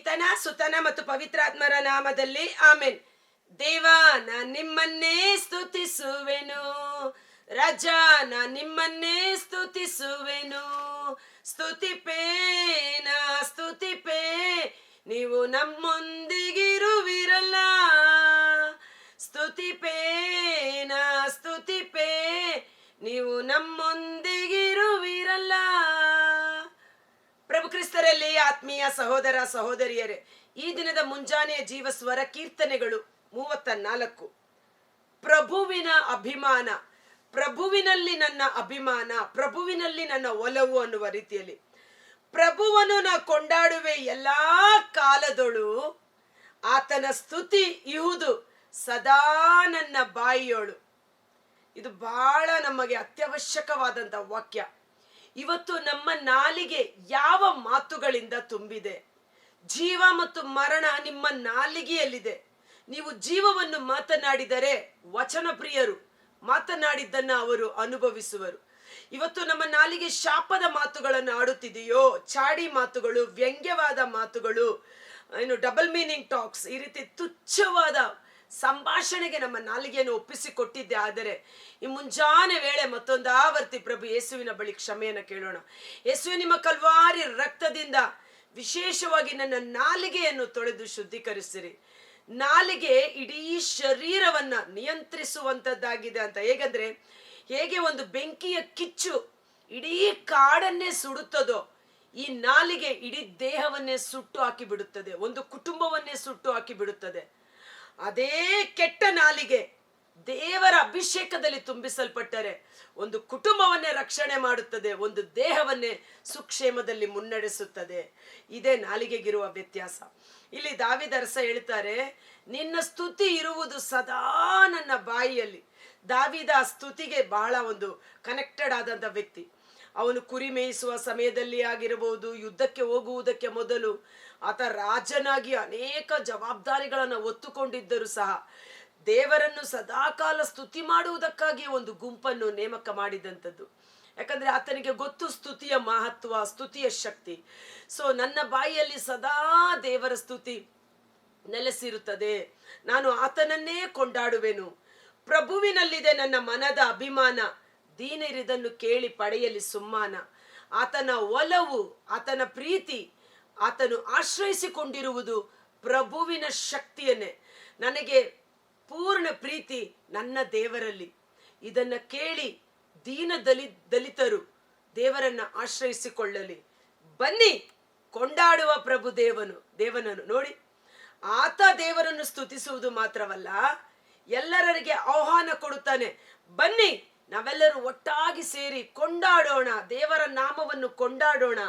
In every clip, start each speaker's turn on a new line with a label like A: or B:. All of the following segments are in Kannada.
A: ಪಿತನ ಸುತನ ಮತ್ತು ಪವಿತ್ರಾತ್ಮರ ನಾಮದಲ್ಲಿ ಆಮೆನ್. ದೇವ ನಾನ್ ನಿಮ್ಮನ್ನೇ ಸ್ತುತಿಸುವೆನು, ರಾಜ ನಾನ್ ನಿಮ್ಮನ್ನೇ ಸ್ತುತಿಸುವೆನು. ಸ್ತುತಿಪೇ ನೀವು ನಮ್ಮೊಂದಿಗಿರುವಿರಲ್ಲ. ಸ್ತುತಿಪೇ ನೀವು ನಮ್ಮೊಂದಿಗಿರುವಿರಲ್ಲ. ಪ್ರಭು ಕ್ರಿಸ್ತರಲ್ಲಿ ಆತ್ಮೀಯ ಸಹೋದರ ಸಹೋದರಿಯರೇ, ಈ ದಿನದ ಮುಂಜಾನೆಯ ಜೀವ ಸ್ವರ ಕೀರ್ತನೆಗಳು 34. ಪ್ರಭುವಿನ ಅಭಿಮಾನ, ಪ್ರಭುವಿನಲ್ಲಿ ನನ್ನ ಅಭಿಮಾನ, ಪ್ರಭುವಿನಲ್ಲಿ ನನ್ನ ಒಲವು ಅನ್ನುವ ರೀತಿಯಲ್ಲಿ ಪ್ರಭುವನ್ನು ನಾ ಕೊಂಡಾಡುವೆ ಎಲ್ಲಾ ಕಾಲದೊಳು, ಆತನ ಸ್ತುತಿ ಇಹುದು ಸದಾ ನನ್ನ ಬಾಯಿಯೋಳು. ಇದು ಬಹಳ ನಮಗೆ ಅತ್ಯವಶ್ಯಕವಾದಂತ ವಾಕ್ಯ. ಇವತ್ತು ನಮ್ಮ ನಾಲಿಗೆ ಯಾವ ಮಾತುಗಳಿಂದ ತುಂಬಿದೆ? ಜೀವ ಮತ್ತು ಮರಣ ನಿಮ್ಮ ನಾಲಿಗೆಯಲ್ಲಿದೆ. ನೀವು ಜೀವವನ್ನು ಮಾತನಾಡಿದರೆ ವಚನ ಪ್ರಿಯರು, ಮಾತನಾಡಿದ್ದನ್ನ ಅವರು ಅನುಭವಿಸುವರು. ಇವತ್ತು ನಮ್ಮ ನಾಲಿಗೆ ಶಾಪದ ಮಾತುಗಳನ್ನು ಆಡುತ್ತಿದೆಯೋ, ಚಾಡಿ ಮಾತುಗಳು, ವ್ಯಂಗ್ಯವಾದ ಮಾತುಗಳು, ಡಬಲ್ ಮೀನಿಂಗ್ ಟಾಕ್ಸ್, ಈ ರೀತಿ ತುಚ್ಛವಾದ ಸಂಭಾಷಣೆಗೆ ನಮ್ಮ ನಾಲಿಗೆಯನ್ನು ಒಪ್ಪಿಸಿಕೊಟ್ಟಿದ್ದೆ. ಆದರೆ ಈ ಮುಂಜಾನೆ ವೇಳೆ ಮತ್ತೊಂದು ಆವರ್ತಿ ಪ್ರಭು ಯೇಸುವಿನ ಬಳಿ ಕ್ಷಮೆಯನ್ನು ಕೇಳೋಣ. ಯೇಸುವೆ, ನಿಮ್ಮ ಕಲ್ವಾರಿ ರಕ್ತದಿಂದ ವಿಶೇಷವಾಗಿ ನನ್ನ ನಾಲಿಗೆಯನ್ನು ತೊಳೆದು ಶುದ್ಧೀಕರಿಸಿರಿ. ನಾಲಿಗೆ ಇಡೀ ಶರೀರವನ್ನ ನಿಯಂತ್ರಿಸುವಂತದ್ದಾಗಿದೆ ಅಂತ. ಹೇಗೆ ಒಂದು ಬೆಂಕಿಯ ಕಿಚ್ಚು ಇಡೀ ಕಾಡನ್ನೇ ಸುಡುತ್ತದೋ, ಈ ನಾಲಿಗೆ ಇಡೀ ದೇಹವನ್ನೇ ಸುಟ್ಟು ಹಾಕಿ ಬಿಡುತ್ತದೆ, ಒಂದು ಕುಟುಂಬವನ್ನೇ ಸುಟ್ಟು ಹಾಕಿ ಬಿಡುತ್ತದೆ. ಅದೇ ಕೆಟ್ಟ ನಾಲಿಗೆ ದೇವರ ಅಭಿಷೇಕದಲ್ಲಿ ತುಂಬಿಸಲ್ಪಟ್ಟರೆ ಒಂದು ಕುಟುಂಬವನ್ನೇ ರಕ್ಷಣೆ ಮಾಡುತ್ತದೆ, ಒಂದು ದೇಹವನ್ನೇ ಸುಕ್ಷೇಮದಲ್ಲಿ ಮುನ್ನಡೆಸುತ್ತದೆ. ಇದೇ ನಾಲಿಗೆಗಿರುವ ವ್ಯತ್ಯಾಸ. ಇಲ್ಲಿ ದಾವೀದ ಅರಸ ಹೇಳ್ತಾರೆ, ನಿನ್ನ ಸ್ತುತಿ ಇರುವುದು ಸದಾ ನನ್ನ ಬಾಯಿಯಲ್ಲಿ. ದಾವೀದ ಆ ಸ್ತುತಿಗೆ ಬಹಳ ಒಂದು ಕನೆಕ್ಟೆಡ್ ಆದಂತ ವ್ಯಕ್ತಿ. ಅವನು ಕುರಿ ಮೇಯಿಸುವ ಸಮಯದಲ್ಲಿ ಆಗಿರಬಹುದು, ಯುದ್ಧಕ್ಕೆ ಹೋಗುವುದಕ್ಕೆ ಮೊದಲು ಆತ ರಾಜನಾಗಿ ಅನೇಕ ಜವಾಬ್ದಾರಿಗಳನ್ನು ಹೊತ್ತುಕೊಂಡಿದ್ದರೂ ಸಹ ದೇವರನ್ನು ಸದಾಕಾಲ ಸ್ತುತಿ ಮಾಡುವುದಕ್ಕಾಗಿ ಒಂದು ಗುಂಪನ್ನು ನೇಮಕ ಮಾಡಿದಂಥದ್ದು. ಯಾಕಂದ್ರೆ ಆತನಿಗೆ ಗೊತ್ತು ಸ್ತುತಿಯ ಮಹತ್ವ, ಸ್ತುತಿಯ ಶಕ್ತಿ. ಸೊ ನನ್ನ ಬಾಯಿಯಲ್ಲಿ ಸದಾ ದೇವರ ಸ್ತುತಿ ನೆಲೆಸಿರುತ್ತದೆ. ನಾನು ಆತನನ್ನೇ ಕೊಂಡಾಡುವೆನು. ಪ್ರಭುವಿನಲ್ಲಿದೆ ನನ್ನ ಮನದ ಅಭಿಮಾನ, ದೀನರಿದನ್ನು ಕೇಳಿ ಪಡೆಯಲಿ ಸುಮ್ಮಾನ. ಆತನ ಒಲವು, ಆತನ ಪ್ರೀತಿ, ಆತನು ಆಶ್ರಯಿಸಿಕೊಂಡಿರುವುದು ಪ್ರಭುವಿನ ಶಕ್ತಿಯನ್ನೇ. ನನಗೆ ಪೂರ್ಣ ಪ್ರೀತಿ ನನ್ನ ದೇವರಲ್ಲಿ. ಇದನ್ನ ಕೇಳಿ ದಲಿತರು ದೇವರನ್ನ ಆಶ್ರಯಿಸಿಕೊಳ್ಳಲಿ. ಬನ್ನಿ ಕೊಂಡಾಡುವ ಪ್ರಭು ದೇವನನ್ನು ನೋಡಿ. ಆತ ದೇವರನ್ನು ಸ್ತುತಿಸುವುದು ಮಾತ್ರವಲ್ಲ, ಎಲ್ಲರಿಗೆ ಆಹ್ವಾನ ಕೊಡುತ್ತಾನೆ. ಬನ್ನಿ ನಾವೆಲ್ಲರೂ ಒಟ್ಟಾಗಿ ಸೇರಿ ಕೊಂಡಾಡೋಣ, ದೇವರ ನಾಮವನ್ನು ಕೊಂಡಾಡೋಣ,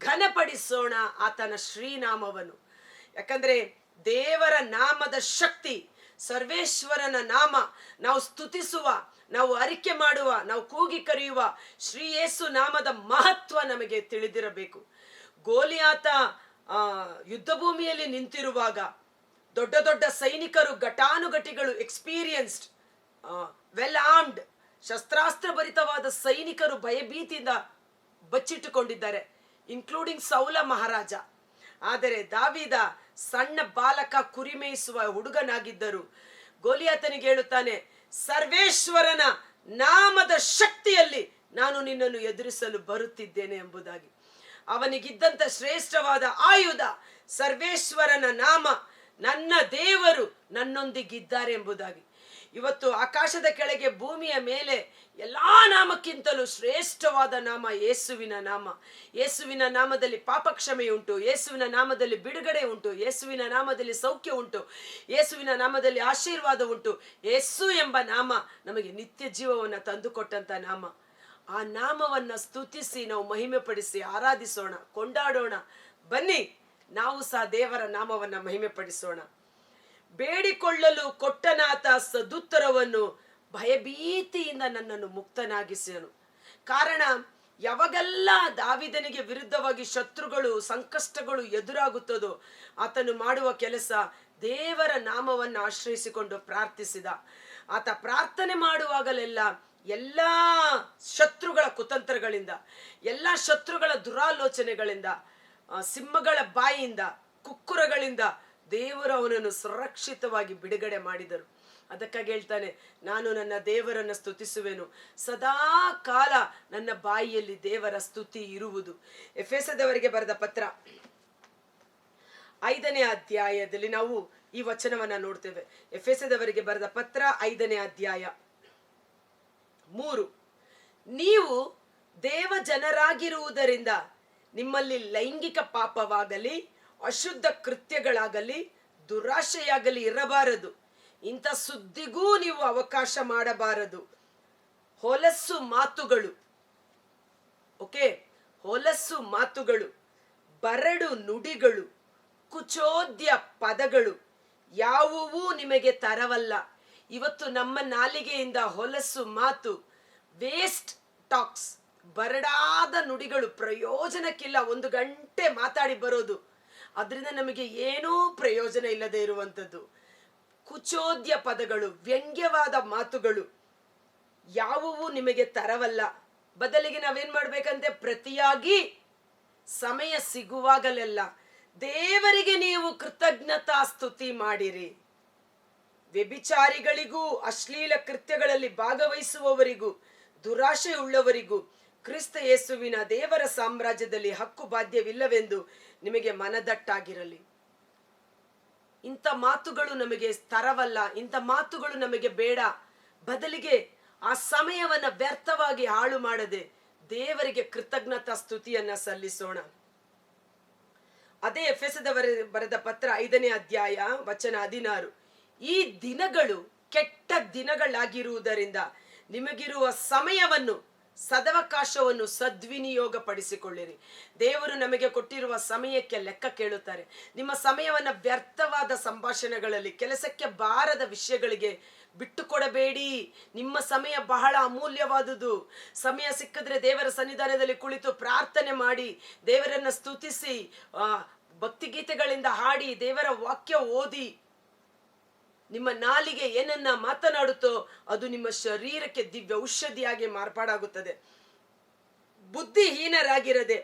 A: ಘನಪಡಿಸೋಣ ಆತನ ಶ್ರೀನಾಮವನ್ನು. ಯಾಕಂದ್ರೆ ದೇವರ ನಾಮದ ಶಕ್ತಿ, ಸರ್ವೇಶ್ವರನ ನಾಮ, ನಾವು ಸ್ತುತಿಸುವ, ನಾವು ಅರಿಕೆ ಮಾಡುವ, ನಾವು ಕೂಗಿ ಕರೆಯುವ ಶ್ರೀ ಯೇಸು ನಾಮದ ಮಹತ್ವ ನಮಗೆ ತಿಳಿದಿರಬೇಕು. ಗೋಲಿಯಾತ ಯುದ್ಧ ಭೂಮಿಯಲ್ಲಿ ನಿಂತಿರುವಾಗ ದೊಡ್ಡ ದೊಡ್ಡ ಸೈನಿಕರು, ಘಟಾನುಘಟಿಗಳು, ಎಕ್ಸ್ಪೀರಿಯನ್ಸ್ಡ್, ವೆಲ್ ಆರ್ಮ್ಡ್, ಶಸ್ತ್ರಾಸ್ತ್ರ ಭರಿತವಾದ ಸೈನಿಕರು ಭಯಭೀತಿಯಿಂದ ಬಚ್ಚಿಟ್ಟುಕೊಂಡಿದ್ದಾರೆ, ಇನ್ಕ್ಲೂಡಿಂಗ್ ಸೌಲ ಮಹಾರಾಜ. ಆದರೆ ದಾವೀದ ಸಣ್ಣ ಬಾಲಕ, ಕುರಿ ಮೇಯಿಸುವ ಹುಡುಗನಾಗಿದ್ದರು. ಗೋಲಿಯಾತನಿಗೆ ಹೇಳುತ್ತಾನೆ, ಸರ್ವೇಶ್ವರನ ನಾಮದ ಶಕ್ತಿಯಲ್ಲಿ ನಾನು ನಿನ್ನನ್ನು ಎದುರಿಸಲು ಬರುತ್ತಿದ್ದೇನೆ ಎಂಬುದಾಗಿ. ಅವನಿಗಿದ್ದಂತ ಶ್ರೇಷ್ಠವಾದ ಆಯುಧ ಸರ್ವೇಶ್ವರನ ನಾಮ, ನನ್ನ ದೇವರು ನನ್ನೊಂದಿಗಿದ್ದಾರೆ ಎಂಬುದಾಗಿ. ಇವತ್ತು ಆಕಾಶದ ಕೆಳಗೆ, ಭೂಮಿಯ ಮೇಲೆ ಎಲ್ಲಾ ನಾಮಕ್ಕಿಂತಲೂ ಶ್ರೇಷ್ಠವಾದ ನಾಮ ಯೇಸುವಿನ ನಾಮ. ಯೇಸುವಿನ ನಾಮದಲ್ಲಿ ಪಾಪ ಕ್ಷಮೆ ಉಂಟು, ಯೇಸುವಿನ ನಾಮದಲ್ಲಿ ಬಿಡುಗಡೆ ಉಂಟು, ಯೇಸುವಿನ ನಾಮದಲ್ಲಿ ಸೌಖ್ಯ ಉಂಟು, ಯೇಸುವಿನ ನಾಮದಲ್ಲಿ ಆಶೀರ್ವಾದ ಉಂಟು. ಯೇಸು ಎಂಬ ನಾಮ ನಮಗೆ ನಿತ್ಯ ಜೀವವನ್ನು ತಂದುಕೊಟ್ಟಂತ ನಾಮ. ಆ ನಾಮವನ್ನ ಸ್ತುತಿಸಿ ನಾವು ಮಹಿಮೆ ಪಡಿಸಿ ಆರಾಧಿಸೋಣ, ಕೊಂಡಾಡೋಣ. ಬನ್ನಿ ನಾವು ಸಹ ದೇವರ ನಾಮವನ್ನ ಮಹಿಮೆ ಪಡಿಸೋಣ. ಬೇಡಿಕೊಳ್ಳಲು ಕೊಟ್ಟನಾತ ಸದುತ್ತರವನ್ನು, ಭಯಭೀತಿಯಿಂದ ನನ್ನನ್ನು ಮುಕ್ತನಾಗಿಸನು. ಕಾರಣ ಯಾವಾಗೆಲ್ಲ ದಾವೀದನಿಗೆ ವಿರುದ್ಧವಾಗಿ ಶತ್ರುಗಳು, ಸಂಕಷ್ಟಗಳು ಎದುರಾಗುತ್ತದೋ ಆತನು ಮಾಡುವ ಕೆಲಸ ದೇವರ ನಾಮವನ್ನು ಆಶ್ರಯಿಸಿಕೊಂಡು ಪ್ರಾರ್ಥಿಸಿದ. ಆತ ಪ್ರಾರ್ಥನೆ ಮಾಡುವಾಗಲೆಲ್ಲ ಎಲ್ಲ ಶತ್ರುಗಳ ಕುತಂತ್ರಗಳಿಂದ, ಎಲ್ಲ ಶತ್ರುಗಳ ದುರಾಲೋಚನೆಗಳಿಂದ, ಸಿಂಹಗಳ ಬಾಯಿಯಿಂದ, ಕುಕ್ಕುರಗಳಿಂದ ದೇವರು ಅವನನ್ನು ಸುರಕ್ಷಿತವಾಗಿ ಬಿಡುಗಡೆ ಮಾಡಿದರು. ಅದಕ್ಕಾಗಿ ಹೇಳ್ತಾನೆ, ನಾನು ನನ್ನ ದೇವರನ್ನು ಸ್ತುತಿಸುವೆನು, ಸದಾ ಕಾಲ ನನ್ನ ಬಾಯಿಯಲ್ಲಿ ದೇವರ ಸ್ತುತಿ ಇರುವುದು. ಎಫೆಸದವರಿಗೆ ಬರೆದ ಪತ್ರ 5ನೇ ಅಧ್ಯಾಯದಲ್ಲಿ ನಾವು ಈ ವಚನವನ್ನ ನೋಡ್ತೇವೆ. ಎಫೆಸದವರಿಗೆ ಬರೆದ ಪತ್ರ 5ನೇ ಅಧ್ಯಾಯ 3, ನೀವು ದೇವ ಜನರಾಗಿರುವುದರಿಂದ ನಿಮ್ಮಲ್ಲಿ ಲೈಂಗಿಕ ಪಾಪವಾಗಲಿ, ಅಶುದ್ಧ ಕೃತ್ಯಗಳಾಗಲಿ, ದುರಾಶೆಯಾಗಲಿ ಇರಬಾರದು. ಇಂಥ ಸುದ್ದಿಗೂ ನೀವು ಅವಕಾಶ ಮಾಡಬಾರದು. ಹೊಲಸು ಮಾತುಗಳು, ಹೊಲಸು ಮಾತುಗಳು, ಬರಡು ನುಡಿಗಳು, ಕುಚೋದ್ಯ ಪದಗಳು ಯಾವುವೂ ನಿಮಗೆ ತರವಲ್ಲ. ಇವತ್ತು ನಮ್ಮ ನಾಲಿಗೆಯಿಂದ ಹೊಲಸು ಮಾತು, ವೇಸ್ಟ್ ಟಾಕ್ಸ್, ಬರಡಾದ ನುಡಿಗಳು, ಪ್ರಯೋಜನಕ್ಕಿಲ್ಲ, 1 ಗಂಟೆ ಮಾತಾಡಿ ಬರೋದು, ಅದರಿಂದ ನಮಗೆ ಏನೂ ಪ್ರಯೋಜನ ಇಲ್ಲದೆ ಇರುವಂಥದ್ದು. ಕುಚೋದ್ಯ ಪದಗಳು, ವ್ಯಂಗ್ಯವಾದ ಮಾತುಗಳು ಯಾವುವೂ ನಿಮಗೆ ತರವಲ್ಲ. ಬದಲಿಗೆ ನಾವೇನ್ ಮಾಡ್ಬೇಕಂತೆ, ಪ್ರತಿಯಾಗಿ ಸಮಯ ಸಿಗುವಾಗಲೆಲ್ಲ ದೇವರಿಗೆ ನೀವು ಕೃತಜ್ಞತಾ ಸ್ತುತಿ ಮಾಡಿರಿ. ವ್ಯಭಿಚಾರಿಗಳಿಗೂ, ಅಶ್ಲೀಲ ಕೃತ್ಯಗಳಲ್ಲಿ ಭಾಗವಹಿಸುವವರಿಗೂ, ದುರಾಶೆ ಉಳ್ಳವರಿಗೂ ಕ್ರಿಸ್ತ ಯೇಸುವಿನ ದೇವರ ಸಾಮ್ರಾಜ್ಯದಲ್ಲಿ ಹಕ್ಕು ಬಾಧ್ಯವಿಲ್ಲವೆಂದು ನಿಮಗೆ ಮನದಟ್ಟಾಗಿರಲಿ. ಇಂಥ ಮಾತುಗಳು ನಮಗೆ ತರವಲ್ಲ, ಇಂಥ ಮಾತುಗಳು ನಮಗೆ ಬೇಡ. ಬದಲಿಗೆ ಆ ಸಮಯವನ್ನ ವ್ಯರ್ಥವಾಗಿ ಹಾಳು ಮಾಡದೆ ದೇವರಿಗೆ ಕೃತಜ್ಞತಾ ಸ್ತುತಿಯನ್ನ ಸಲ್ಲಿಸೋಣ. ಅದೇ ಎಫೆಸದವರ ಬರೆದ ಪತ್ರ 5ನೇ ಅಧ್ಯಾಯ ವಚನ 16, ಈ ದಿನಗಳು ಕೆಟ್ಟ ದಿನಗಳಾಗಿರುವುದರಿಂದ ನಿಮಗಿರುವ ಸಮಯವನ್ನು, ಸದವಕಾಶವನ್ನು ಸದ್ವಿನಿಯೋಗ ಪಡಿಸಿಕೊಳ್ಳಿರಿ. ದೇವರು ನಮಗೆ ಕೊಟ್ಟಿರುವ ಸಮಯಕ್ಕೆ ಲೆಕ್ಕ ಕೇಳುತ್ತಾರೆ. ನಿಮ್ಮ ಸಮಯವನ್ನ ವ್ಯರ್ಥವಾದ ಸಂಭಾಷಣೆಗಳಲ್ಲಿ, ಕೆಲಸಕ್ಕೆ ಬಾರದ ವಿಷಯಗಳಿಗೆ ಬಿಟ್ಟು ಕೊಡಬೇಡಿ. ನಿಮ್ಮ ಸಮಯ ಬಹಳ ಅಮೂಲ್ಯವಾದುದು. ಸಮಯ ಸಿಕ್ಕಿದ್ರೆ ದೇವರ ಸನ್ನಿಧಾನದಲ್ಲಿ ಕುಳಿತು ಪ್ರಾರ್ಥನೆ ಮಾಡಿ, ದೇವರನ್ನ ಸ್ತುತಿಸಿ, ಭಕ್ತಿಗೀತೆಗಳಿಂದ ಹಾಡಿ, ದೇವರ ವಾಕ್ಯ ಓದಿ. ನಿಮ್ಮ ನಾಲಿಗೆ ಏನನ್ನ ಮಾತನಾಡುತ್ತೋ ಅದು ನಿಮ್ಮ ಶರೀರಕ್ಕೆ ದಿವ್ಯ ಔಷಧಿಯಾಗಿ ಮಾರ್ಪಾಡಾಗುತ್ತದೆ. ಬುದ್ಧಿಹೀನರಾಗಿರದೆ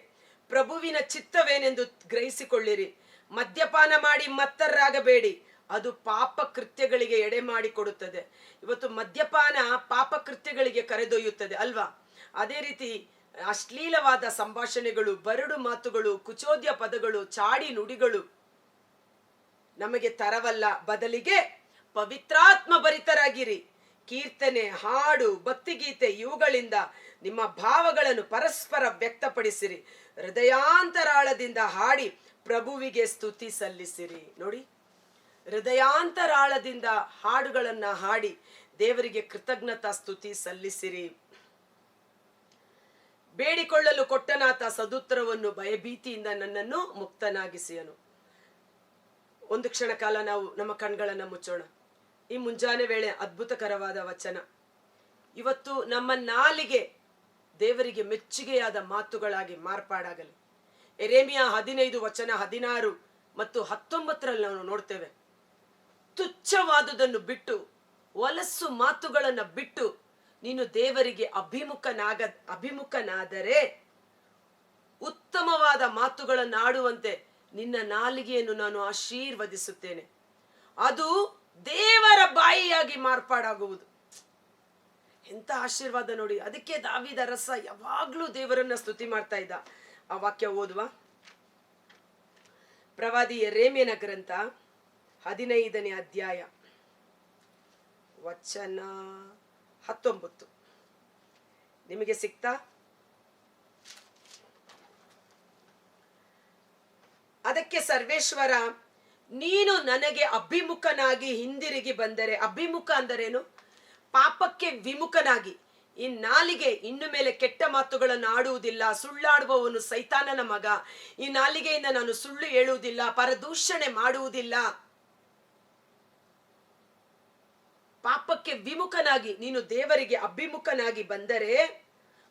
A: ಪ್ರಭುವಿನ ಚಿತ್ತವೇನೆಂದು ಗ್ರಹಿಸಿಕೊಳ್ಳಿರಿ. ಮದ್ಯಪಾನ ಮಾಡಿ ಮತ್ತರಾಗಬೇಡಿ, ಅದು ಪಾಪ ಕೃತ್ಯಗಳಿಗೆ ಎಡೆ ಮಾಡಿ ಕೊಡುತ್ತದೆ. ಇವತ್ತು ಮದ್ಯಪಾನ ಪಾಪ ಕೃತ್ಯಗಳಿಗೆ ಕರೆದೊಯ್ಯುತ್ತದೆ ಅಲ್ವಾ? ಅದೇ ರೀತಿ ಅಶ್ಲೀಲವಾದ ಸಂಭಾಷಣೆಗಳು, ಬರಡು ಮಾತುಗಳು, ಕುಚೋದ್ಯ ಪದಗಳು, ಚಾಡಿ ನುಡಿಗಳು ನಮಗೆ ತರವಲ್ಲ. ಬದಲಿಗೆ ಪವಿತ್ರಾತ್ಮ ಭರಿತರಾಗಿರಿ. ಕೀರ್ತನೆ, ಹಾಡು, ಭಕ್ತಿಗೀತೆ ಇವುಗಳಿಂದ ನಿಮ್ಮ ಭಾವಗಳನ್ನು ಪರಸ್ಪರ ವ್ಯಕ್ತಪಡಿಸಿರಿ. ಹೃದಯಾಂತರಾಳದಿಂದ ಹಾಡಿ ಪ್ರಭುವಿಗೆ ಸ್ತುತಿ ಸಲ್ಲಿಸಿರಿ. ನೋಡಿ, ಹೃದಯಾಂತರಾಳದಿಂದ ಹಾಡುಗಳನ್ನ ಹಾಡಿ ದೇವರಿಗೆ ಕೃತಜ್ಞತಾ ಸ್ತುತಿ ಸಲ್ಲಿಸಿರಿ. ಬೇಡಿಕೊಳ್ಳಲು ಕೊಟ್ಟನಾತ ಸದುತ್ತರವನ್ನು, ಭಯಭೀತಿಯಿಂದ ನನ್ನನ್ನು ಮುಕ್ತನಾಗಿಸಿಯನು. ಒಂದು ಕ್ಷಣ ಕಾಲ ನಾವು ನಮ್ಮ ಕಣ್ಗಳನ್ನ ಮುಚ್ಚೋಣ. ಈ ಮುಂಜಾನೆ ವೇಳೆ ಅದ್ಭುತಕರವಾದ ವಚನ. ಇವತ್ತು ನಮ್ಮ ನಾಲಿಗೆ ದೇವರಿಗೆ ಮೆಚ್ಚುಗೆಯಾದ ಮಾತುಗಳಾಗಿ ಮಾರ್ಪಾಡಾಗಲಿ. ಯೆರೆಮೀಯ 15 ವಚನ 16 ಮತ್ತು 19ರಲ್ಲಿ ನಾವು ನೋಡ್ತೇವೆ, ತುಚ್ಛವಾದುದನ್ನು ಬಿಟ್ಟು, ಹೊಲಸು ಮಾತುಗಳನ್ನ ಬಿಟ್ಟು ನೀನು ದೇವರಿಗೆ ಅಭಿಮುಖನಾದರೆ ಉತ್ತಮವಾದ ಮಾತುಗಳನ್ನಾಡುವಂತೆ ನಿನ್ನ ನಾಲಿಗೆಯನ್ನು ನಾನು ಆಶೀರ್ವದಿಸುತ್ತೇನೆ. ಅದು ದೇವರ ಬಾಯಿಯಾಗಿ ಮಾರ್ಪಾಡಾಗುವುದು. ಎಂತ ಆಶೀರ್ವಾದ ನೋಡಿ. ಅದಕ್ಕೆ ದಾವೀದ ಅರಸ ಯಾವಾಗ್ಲೂ ದೇವರನ್ನ ಸ್ತುತಿ ಮಾಡ್ತಾ ಇದ್ದ. ಆ ವಾಕ್ಯ ಓದುವ. ಪ್ರವಾದಿ ಯೆರೆಮೀಯನ ಗ್ರಂಥ 15ನೇ ಅಧ್ಯಾಯ ವಚನ 19. ನಿಮಗೆ ಸಿಕ್ತಾ? ಅದಕ್ಕೆ ಸರ್ವೇಶ್ವರ, ನೀನು ನನಗೆ ಅಭಿಮುಖನಾಗಿ ಹಿಂದಿರುಗಿ ಬಂದರೆ, ಅಭಿಮುಖ ಅಂದರೇನು? ಪಾಪಕ್ಕೆ ವಿಮುಖನಾಗಿ. ಈ ನಾಲಿಗೆ ಇನ್ನು ಮೇಲೆ ಕೆಟ್ಟ ಮಾತುಗಳನ್ನು ಆಡುವುದಿಲ್ಲ. ಸುಳ್ಳಾಡುವವನು ಸೈತಾನನ ಮಗ. ಈ ನಾಲಿಗೆಯಿಂದ ನಾನು ಸುಳ್ಳು ಹೇಳುವುದಿಲ್ಲ, ಪರದೂಷಣೆ ಮಾಡುವುದಿಲ್ಲ. ಪಾಪಕ್ಕೆ ವಿಮುಖನಾಗಿ ನೀನು ದೇವರಿಗೆ ಅಭಿಮುಖನಾಗಿ ಬಂದರೆ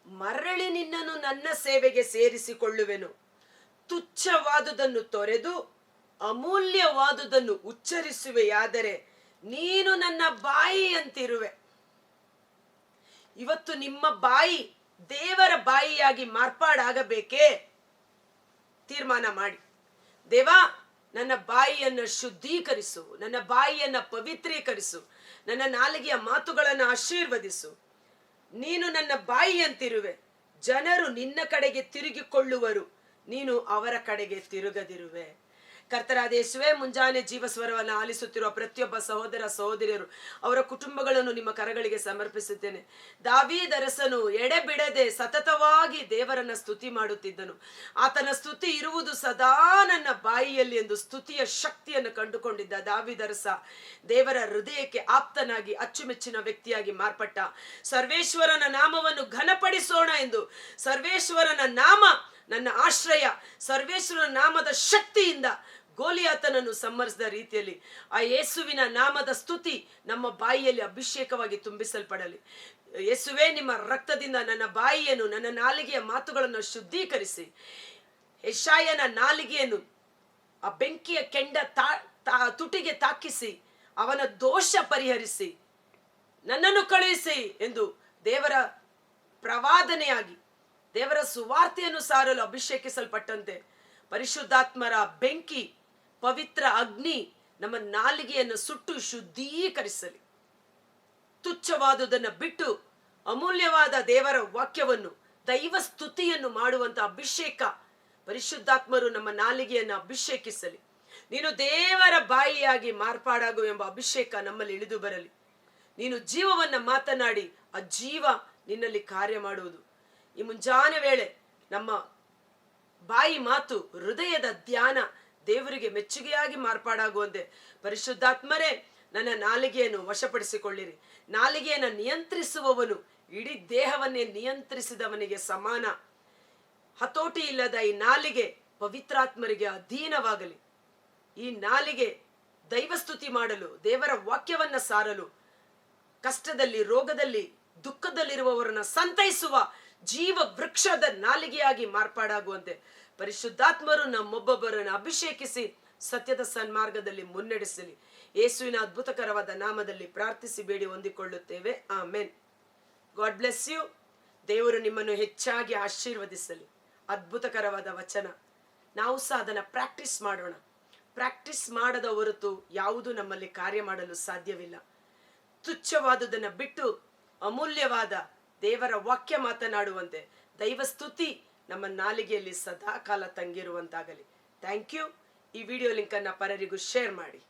A: ಮರಳಿ ನಿನ್ನನ್ನು ನನ್ನ ಸೇವೆಗೆ ಸೇರಿಸಿಕೊಳ್ಳುವೆನು. ತುಚ್ಛವಾದುದನ್ನು ತೊರೆದು ಅಮೂಲ್ಯವಾದುದನ್ನು ಉಚ್ಚರಿಸುವೆಯಾದರೆ ನೀನು ನನ್ನ ಬಾಯಿಯಂತಿರುವೆ. ಇವತ್ತು ನಿಮ್ಮ ಬಾಯಿ ದೇವರ ಬಾಯಿಯಾಗಿ ಮಾರ್ಪಾಡಾಗಬೇಕೇ? ತೀರ್ಮಾನ ಮಾಡಿ, ದೇವಾ ನನ್ನ ಬಾಯಿಯನ್ನು ಶುದ್ಧೀಕರಿಸು, ನನ್ನ ಬಾಯಿಯನ್ನು ಪವಿತ್ರೀಕರಿಸು, ನನ್ನ ನಾಲಿಗೆಯ ಮಾತುಗಳನ್ನು ಆಶೀರ್ವದಿಸು. ನೀನು ನನ್ನ ಬಾಯಿಯಂತಿರುವೆ, ಜನರು ನಿನ್ನ ಕಡೆಗೆ ತಿರುಗಿಕೊಳ್ಳುವರು, ನೀನು ಅವರ ಕಡೆಗೆ ತಿರುಗದಿರುವೆ. ಕರ್ತನಾದ ಯೇಸುವೇ, ಮುಂಜಾನೆ ಜೀವಸ್ವರವನ್ನು ಆಲಿಸುತ್ತಿರುವ ಪ್ರತಿಯೊಬ್ಬ ಸಹೋದರ ಸಹೋದರಿಯರು, ಅವರ ಕುಟುಂಬಗಳನ್ನು ನಿಮ್ಮ ಕರಗಳಿಗೆ ಸಮರ್ಪಿಸುತ್ತೇನೆ. ದಾವೀದ ಅರಸನು ಎಡೆಬಿಡದೆ ಸತತವಾಗಿ ದೇವರನ್ನ ಸ್ತುತಿ ಮಾಡುತ್ತಿದ್ದನು. ಆತನ ಸ್ತುತಿ ಇರುವುದು ಸದಾ ನನ್ನ ಬಾಯಿಯಲ್ಲಿ ಎಂದು ಸ್ತುತಿಯ ಶಕ್ತಿಯನ್ನು ಕಂಡುಕೊಂಡಿದ್ದ ದಾವೀದ ಅರಸ ದೇವರ ಹೃದಯಕ್ಕೆ ಆಪ್ತನಾಗಿ ಅಚ್ಚುಮೆಚ್ಚಿನ ವ್ಯಕ್ತಿಯಾಗಿ ಮಾರ್ಪಟ್ಟ. ಸರ್ವೇಶ್ವರನ ನಾಮವನ್ನು ಘನಪಡಿಸೋಣ ಎಂದು, ಸರ್ವೇಶ್ವರನ ನಾಮ ನನ್ನ ಆಶ್ರಯ, ಸರ್ವೇಶ್ವರನ ನಾಮದ ಶಕ್ತಿಯಿಂದ ಗೋಲಿಯಾತನನ್ನು ಸಂಹರಿಸಿದ ರೀತಿಯಲ್ಲಿ ಆ ಯೇಸುವಿನ ನಾಮದ ಸ್ತುತಿ ನಮ್ಮ ಬಾಯಿಯಲ್ಲಿ ಅಭಿಷೇಕವಾಗಿ ತುಂಬಿಸಲ್ಪಡಲಿ. ಯೇಸುವೇ, ನಿಮ್ಮ ರಕ್ತದಿಂದ ನನ್ನ ಬಾಯಿಯನ್ನು, ನನ್ನ ನಾಲಿಗೆಯ ಮಾತುಗಳನ್ನು ಶುದ್ಧೀಕರಿಸಿ, ಯೆಶಾಯನ ನಾಲಿಗೆಯನ್ನು ಆ ಬೆಂಕಿಯ ಕೆಂಡ ತುಟಿಗೆ ತಾಕಿಸಿ ಅವನ ದೋಷ ಪರಿಹರಿಸಿ ನನ್ನನ್ನು ಕಳುಹಿಸಿ ಎಂದು ದೇವರ ಪ್ರವಾದನೆಯಾಗಿ ದೇವರ ಸುವಾರ್ತೆಯನ್ನು ಸಾರಲು ಅಭಿಷೇಕಿಸಲ್ಪಟ್ಟಂತೆ ಪರಿಶುದ್ಧಾತ್ಮರ ಬೆಂಕಿ, ಪವಿತ್ರ ಅಗ್ನಿ ನಮ್ಮ ನಾಲಿಗೆಯನ್ನು ಸುಟ್ಟು ಶುದ್ಧೀಕರಿಸಲಿ. ತುಚ್ಛವಾದುದನ್ನು ಬಿಟ್ಟು ಅಮೂಲ್ಯವಾದ ದೇವರ ವಾಕ್ಯವನ್ನು, ದೈವ ಸ್ತುತಿಯನ್ನು ಮಾಡುವಂತ ಅಭಿಷೇಕ ಪರಿಶುದ್ಧಾತ್ಮರು ನಮ್ಮ ನಾಲಿಗೆಯನ್ನು ಅಭಿಷೇಕಿಸಲಿ. ನೀನು ದೇವರ ಬಾಯಿಯಾಗಿ ಮಾರ್ಪಾಡಾಗು ಎಂಬ ಅಭಿಷೇಕ ನಮ್ಮಲ್ಲಿ ಇಳಿದು ಬರಲಿ. ನೀನು ಜೀವವನ್ನ ಮಾತನಾಡಿ ಆ ಜೀವ ನಿನ್ನಲ್ಲಿ ಕಾರ್ಯ ಮಾಡುವುದು. ಈ ಮುಂಜಾನೆ ವೇಳೆ ನಮ್ಮ ಬಾಯಿ ಮಾತು, ಹೃದಯದ ಧ್ಯಾನ ದೇವರಿಗೆ ಮೆಚ್ಚುಗೆಯಾಗಿ ಮಾರ್ಪಾಡಾಗುವಂತೆ ಪರಿಶುದ್ಧಾತ್ಮರೇ ನನ್ನ ನಾಲಿಗೆಯನ್ನು ವಶಪಡಿಸಿಕೊಳ್ಳಿರಿ. ನಾಲಿಗೆಯನ್ನು ನಿಯಂತ್ರಿಸುವವನು ಇಡೀ ದೇಹವನ್ನೇ ನಿಯಂತ್ರಿಸಿದವನಿಗೆ ಸಮಾನ. ಹತೋಟಿ ಇಲ್ಲದ ಈ ನಾಲಿಗೆ ಪವಿತ್ರಾತ್ಮರಿಗೆ ಅಧೀನವಾಗಲಿ. ಈ ನಾಲಿಗೆ ದೈವಸ್ತುತಿ ಮಾಡಲು, ದೇವರ ವಾಕ್ಯವನ್ನ ಸಾರಲು, ಕಷ್ಟದಲ್ಲಿ, ರೋಗದಲ್ಲಿ, ದುಃಖದಲ್ಲಿರುವವರನ್ನ ಸಂತೈಸುವ ಜೀವ ವೃಕ್ಷದ ನಾಲಿಗೆಯಾಗಿ ಮಾರ್ಪಾಡಾಗುವಂತೆ ಪರಿಶುದ್ಧಾತ್ಮರು ನಮ್ಮೊಬ್ಬೊಬ್ಬರನ್ನು ಅಭಿಷೇಕಿಸಿ ಸತ್ಯದ ಸನ್ಮಾರ್ಗದಲ್ಲಿ ಮುನ್ನಡೆಸಲಿ. ಯೇಸುವಿನ ಅದ್ಭುತಕರವಾದ ನಾಮದಲ್ಲಿ ಪ್ರಾರ್ಥಿಸಿ ಬೇಡಿ ಹೊಂದಿಕೊಳ್ಳುತ್ತೇವೆ. ಆಮೆನ್. God bless you. ದೇವರು ನಿಮ್ಮನ್ನು ಹೆಚ್ಚಾಗಿ ಆಶೀರ್ವದಿಸಲಿ. ಅದ್ಭುತಕರವಾದ ವಚನ. ನಾವು ಸಹ ಅದನ್ನು ಪ್ರಾಕ್ಟೀಸ್ ಮಾಡೋಣ. ಪ್ರಾಕ್ಟೀಸ್ ಮಾಡದ ಹೊರತು ಯಾವುದು ನಮ್ಮಲ್ಲಿ ಕಾರ್ಯ ಮಾಡಲು ಸಾಧ್ಯವಿಲ್ಲ. ತುಚ್ಛವಾದುದನ್ನು ಬಿಟ್ಟು ಅಮೂಲ್ಯವಾದ ದೇವರ ವಾಕ್ಯ ಮಾತನಾಡುವಂತೆ ದೈವ ಸ್ತುತಿ ನಮ್ಮ ನಾಲಿಗೆಯಲ್ಲಿ ಸದಾ ಕಾಲ ತಂಗಿರುವಂತಾಗಲಿ. Thank you. ಈ ವಿಡಿಯೋ ಲಿಂಕನ್ನು ಪರರಿಗೂ ಶೇರ್ ಮಾಡಿ.